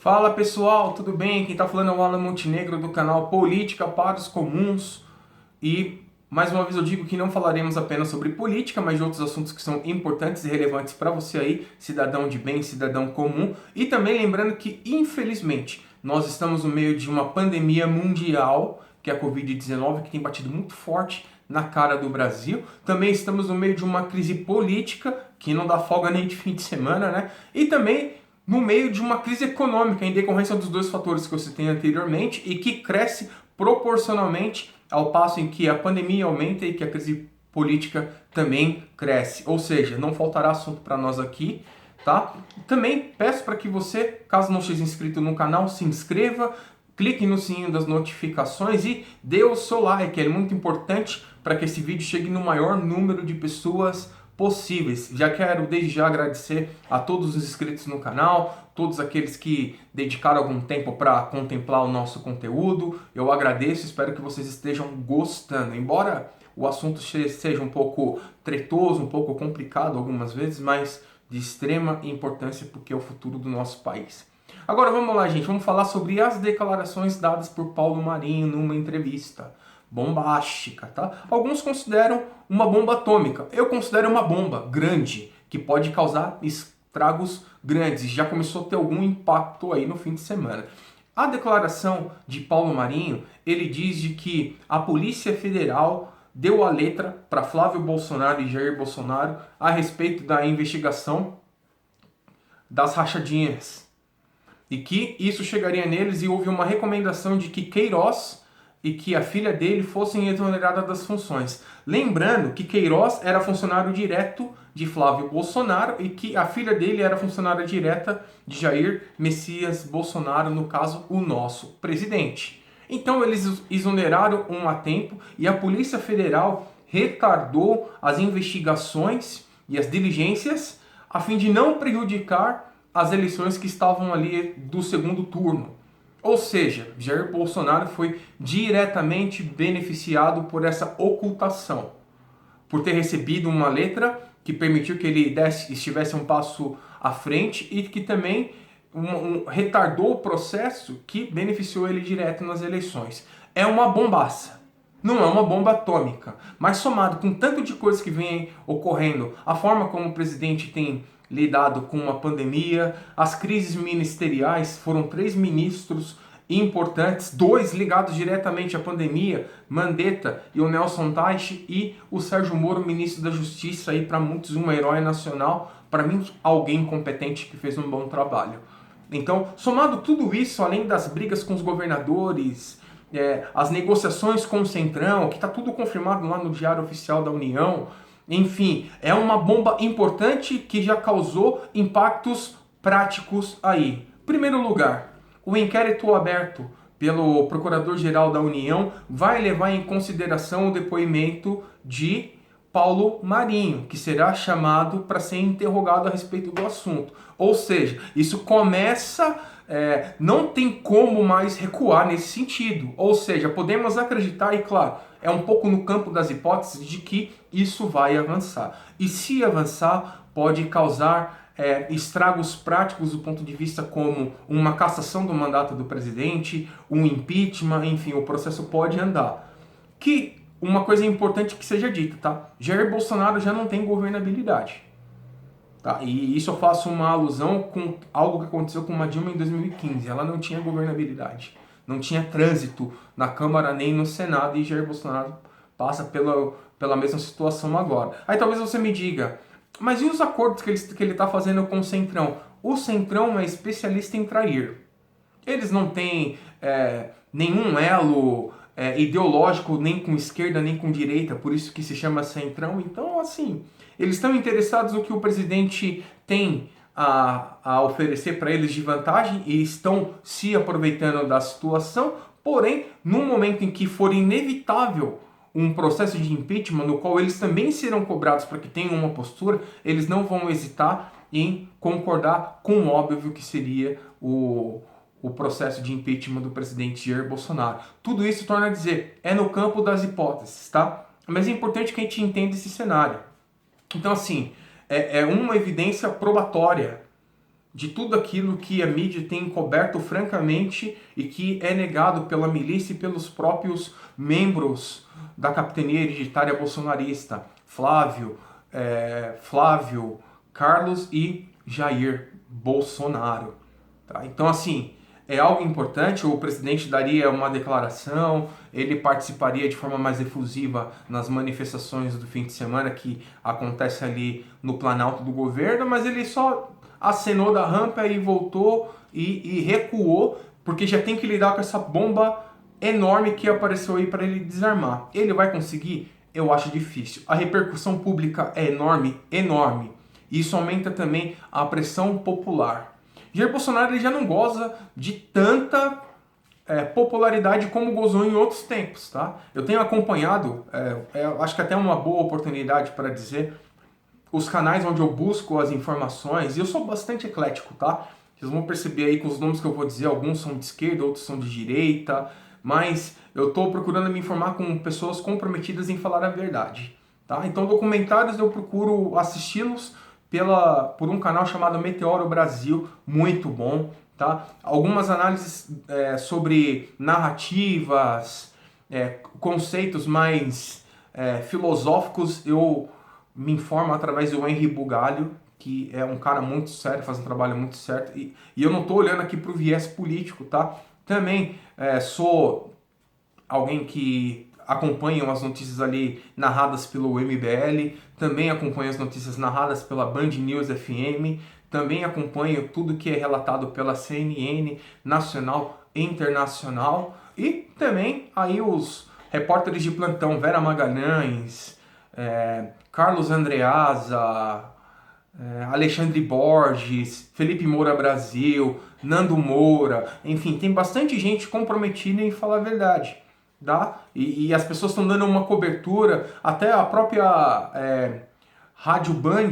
Fala pessoal, tudo bem? Quem está falando é o Alan Montenegro do canal Política para os Comuns. E mais uma vez eu digo que não falaremos apenas sobre política, mas de outros assuntos que são importantes e relevantes para você aí, cidadão de bem, cidadão comum. E também lembrando que, infelizmente, nós estamos no meio de uma pandemia mundial, que é a Covid-19, que tem batido muito forte na cara do Brasil. Também estamos no meio de uma crise política, que não dá folga nem de fim de semana, né? E também no meio de uma crise econômica em decorrência dos dois fatores que eu citei anteriormente e que cresce proporcionalmente ao passo em que a pandemia aumenta e que a crise política também cresce. Ou seja, não faltará assunto para nós aqui, tá? Também peço para que você, caso não esteja inscrito no canal, se inscreva, clique no sininho das notificações e dê o seu like, é muito importante para que esse vídeo chegue no maior número de pessoas possíveis. Já quero desde já agradecer a todos os inscritos no canal, todos aqueles que dedicaram algum tempo para contemplar o nosso conteúdo. Eu agradeço, espero que vocês estejam gostando. Embora o assunto seja um pouco tretoso, um pouco complicado algumas vezes, mas de extrema importância porque é o futuro do nosso país. Agora vamos lá, gente, vamos falar sobre as declarações dadas por Paulo Marinho numa entrevista bombástica, tá? Alguns consideram uma bomba atômica. Eu considero uma bomba grande, que pode causar estragos grandes. Já começou a ter algum impacto aí no fim de semana. A declaração de Paulo Marinho, ele diz de que a Polícia Federal deu a letra para Flávio Bolsonaro e Jair Bolsonaro a respeito da investigação das rachadinhas. E que isso chegaria neles e houve uma recomendação de que Queiroz e que a filha dele fossem exoneradas das funções. Lembrando que Queiroz era funcionário direto de Flávio Bolsonaro e que a filha dele era funcionária direta de Jair Messias Bolsonaro, no caso, o nosso presidente. Então eles exoneraram a tempo e a Polícia Federal retardou as investigações e as diligências a fim de não prejudicar as eleições que estavam ali do segundo turno. Ou seja, Jair Bolsonaro foi diretamente beneficiado por essa ocultação, por ter recebido uma letra que permitiu que ele estivesse um passo à frente e que também retardou o processo que beneficiou ele direto nas eleições. É uma bombaça. Não é uma bomba atômica, mas somado com tanto de coisas que vem ocorrendo, a forma como o presidente tem lidado com uma pandemia, as crises ministeriais, foram 3 ministros importantes, 2 ligados diretamente à pandemia, Mandetta e o Nelson Teich, e o Sérgio Moro, ministro da Justiça, aí para muitos um herói nacional, para mim alguém competente que fez um bom trabalho. Então, somado tudo isso, além das brigas com os governadores, as negociações com o Centrão, que está tudo confirmado lá no Diário Oficial da União, enfim, é uma bomba importante que já causou impactos práticos aí. Primeiro lugar, o inquérito aberto pelo Procurador-Geral da União vai levar em consideração o depoimento de Paulo Marinho, que será chamado para ser interrogado a respeito do assunto. Ou seja, isso começa... não tem como mais recuar nesse sentido. Ou seja, podemos acreditar, e claro, é um pouco no campo das hipóteses de que isso vai avançar. E se avançar, pode causar estragos práticos do ponto de vista como uma cassação do mandato do presidente, um impeachment, enfim, o processo pode andar. Que uma coisa importante que seja dita, tá? Jair Bolsonaro já não tem governabilidade. Tá? E isso eu faço uma alusão com algo que aconteceu com a Dilma em 2015. Ela não tinha governabilidade, não tinha trânsito na Câmara nem no Senado, e Jair Bolsonaro passa pela mesma situação agora. Aí talvez você me diga, mas e os acordos que ele está fazendo com o Centrão? O Centrão é especialista em trair. Eles não têm nenhum elo ideológico, nem com esquerda, nem com direita, por isso que se chama Centrão. Então, assim, eles estão interessados no que o presidente tem a oferecer para eles de vantagem e estão se aproveitando da situação, porém, no momento em que for inevitável um processo de impeachment, no qual eles também serão cobrados para que tenham uma postura, eles não vão hesitar em concordar com o óbvio que seria o processo de impeachment do presidente Jair Bolsonaro. Tudo isso torna a dizer, é no campo das hipóteses, tá? Mas é importante que a gente entenda esse cenário. Então, assim, é uma evidência probatória de tudo aquilo que a mídia tem encoberto francamente e que é negado pela milícia e pelos próprios membros da capitania hereditária bolsonarista, Flávio, Carlos e Jair Bolsonaro. Tá? Então, assim, é algo importante, o presidente daria uma declaração, ele participaria de forma mais efusiva nas manifestações do fim de semana que acontece ali no Planalto do governo, mas ele só acenou da rampa e voltou e recuou, porque já tem que lidar com essa bomba enorme que apareceu aí para ele desarmar. Ele vai conseguir? Eu acho difícil. A repercussão pública é enorme, enorme. Isso aumenta também a pressão popular. Jair Bolsonaro ele já não goza de tanta popularidade como gozou em outros tempos, tá? Eu tenho acompanhado, acho que até uma boa oportunidade para dizer, os canais onde eu busco as informações, e eu sou bastante eclético, tá? Vocês vão perceber aí com os nomes que eu vou dizer, alguns são de esquerda, outros são de direita, mas eu estou procurando me informar com pessoas comprometidas em falar a verdade, tá? Então documentários eu procuro assisti-los por um canal chamado Meteoro Brasil, muito bom, tá? Algumas análises sobre narrativas, conceitos mais filosóficos, eu me informo através do Henri Bugalho, que é um cara muito sério, faz um trabalho muito certo, e eu não estou olhando aqui para o viés político, tá? Também sou alguém que acompanha as notícias ali narradas pelo MBL, também acompanho as notícias narradas pela Band News FM, também acompanho tudo que é relatado pela CNN, nacional e internacional, e também aí os repórteres de plantão, Vera Magalhães, Carlos Andreasa, Alexandre Borges, Felipe Moura Brasil, Nando Moura, enfim, tem bastante gente comprometida em falar a verdade. Tá? E as pessoas estão dando uma cobertura, até a própria Rádio Band,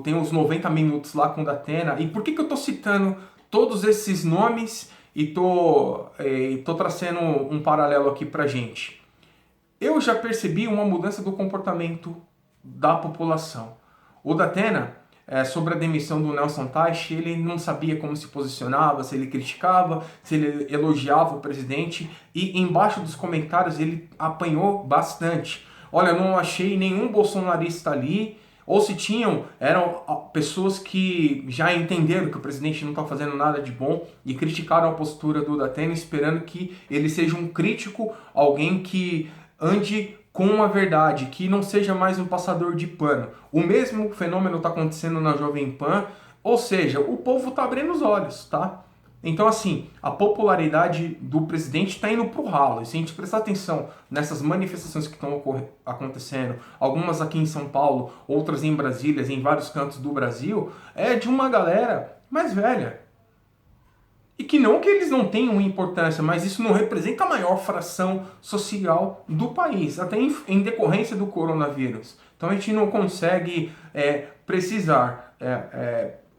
tem os 90 minutos lá com o Datena. E por que eu estou citando todos esses nomes e tô trazendo um paralelo aqui pra gente? Eu já percebi uma mudança do comportamento da população. O Datena, sobre a demissão do Nelson Teich, ele não sabia como se posicionava, se ele criticava, se ele elogiava o presidente, e embaixo dos comentários ele apanhou bastante. Olha, eu não achei nenhum bolsonarista ali, ou se tinham, eram pessoas que já entenderam que o presidente não está fazendo nada de bom e criticaram a postura do Datena, esperando que ele seja um crítico, alguém que ande com a verdade, que não seja mais um passador de pano. O mesmo fenômeno está acontecendo na Jovem Pan, ou seja, o povo está abrindo os olhos, tá? Então, assim, a popularidade do presidente está indo pro ralo. E se a gente prestar atenção nessas manifestações que estão acontecendo, algumas aqui em São Paulo, outras em Brasília, em vários cantos do Brasil, é de uma galera mais velha. E que não que eles não tenham importância, mas isso não representa a maior fração social do país, até em decorrência do coronavírus. Então a gente não consegue precisar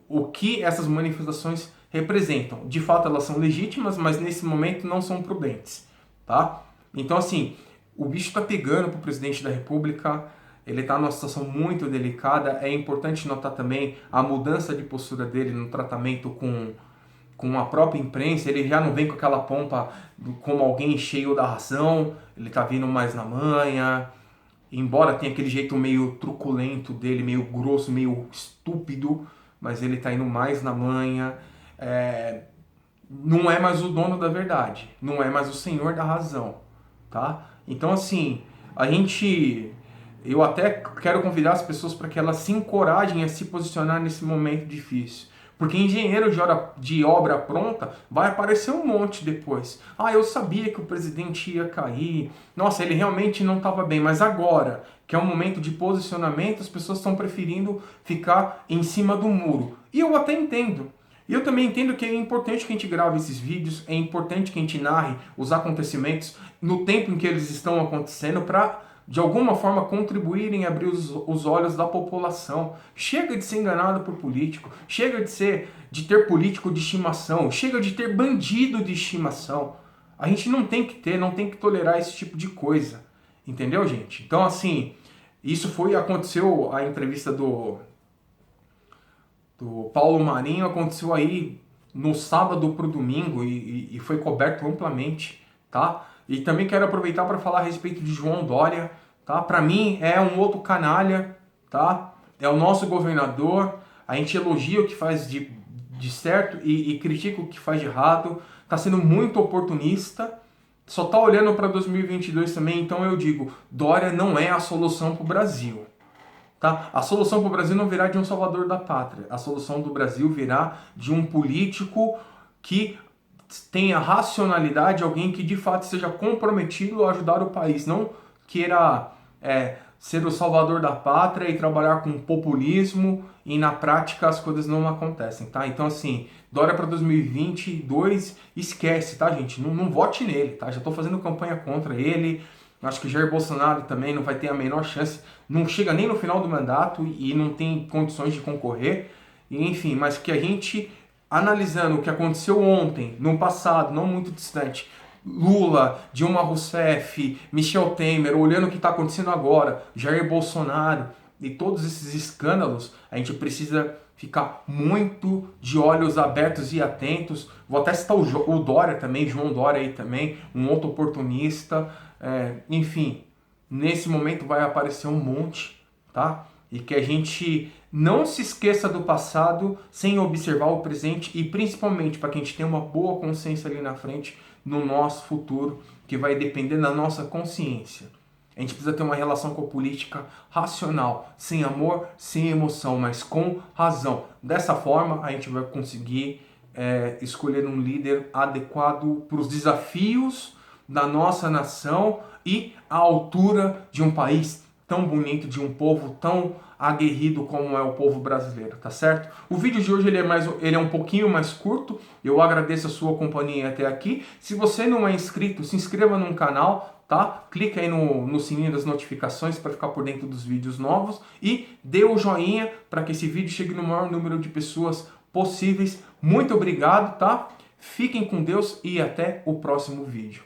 o que essas manifestações representam. De fato elas são legítimas, mas nesse momento não são prudentes. Tá? Então assim, o bicho está pegando para o presidente da República, ele está numa situação muito delicada. É importante notar também a mudança de postura dele no tratamento com a própria imprensa. Ele já não vem com aquela pompa como alguém cheio da razão, ele tá vindo mais na manha, embora tenha aquele jeito meio truculento dele, meio grosso, meio estúpido, mas ele tá indo mais na manha. Não é mais o dono da verdade, não é mais o senhor da razão, tá? Então assim, eu até quero convidar as pessoas para que elas se encorajem a se posicionar nesse momento difícil. Porque engenheiro de obra pronta vai aparecer um monte depois. Ah, eu sabia que o presidente ia cair. Nossa, ele realmente não estava bem. Mas agora, que é um momento de posicionamento, as pessoas estão preferindo ficar em cima do muro. E eu até entendo. E eu também entendo que é importante que a gente grave esses vídeos, é importante que a gente narre os acontecimentos no tempo em que eles estão acontecendo para, de alguma forma, contribuírem a abrir os olhos da população. Chega de ser enganado por político, chega de ter político de estimação, chega de ter bandido de estimação. A gente não tem que tolerar esse tipo de coisa. Entendeu, gente? Então, assim, aconteceu a entrevista do do Paulo Marinho aconteceu aí no sábado pro domingo e foi coberto amplamente, tá? E também quero aproveitar para falar a respeito de João Dória, tá? Para mim é um outro canalha, tá? É o nosso governador, a gente elogia o que faz de certo e critica o que faz de errado, tá sendo muito oportunista, só tá olhando para 2022 também, então eu digo, Dória não é a solução para o Brasil. Tá? A solução para o Brasil não virá de um salvador da pátria. A solução do Brasil virá de um político que tenha racionalidade, alguém que de fato seja comprometido a ajudar o país, não queira ser o salvador da pátria e trabalhar com populismo e na prática as coisas não acontecem, tá? Então assim, Dória para 2022, esquece, tá, gente? Não vote nele, tá? Já estou fazendo campanha contra ele. Acho que Jair Bolsonaro também não vai ter a menor chance, não chega nem no final do mandato e não tem condições de concorrer. E, enfim, mas que a gente, analisando o que aconteceu ontem, no passado, não muito distante, Lula, Dilma Rousseff, Michel Temer, olhando o que está acontecendo agora, Jair Bolsonaro e todos esses escândalos, a gente precisa ficar muito de olhos abertos e atentos. Vou até citar o Dória também, João Dória aí também, um outro oportunista. Enfim, nesse momento vai aparecer um monte, tá? E que a gente não se esqueça do passado sem observar o presente e principalmente para que a gente tenha uma boa consciência ali na frente no nosso futuro, que vai depender da nossa consciência. A gente precisa ter uma relação com a política racional, sem amor, sem emoção, mas com razão. Dessa forma, a gente vai conseguir escolher um líder adequado para os desafios da nossa nação e à altura de um país tão bonito, de um povo tão aguerrido como é o povo brasileiro, tá certo? O vídeo de hoje ele é um pouquinho mais curto, eu agradeço a sua companhia até aqui. Se você não é inscrito, se inscreva no canal, tá? Clica aí no sininho das notificações para ficar por dentro dos vídeos novos e dê o joinha para que esse vídeo chegue no maior número de pessoas possíveis. Muito obrigado, tá? Fiquem com Deus e até o próximo vídeo.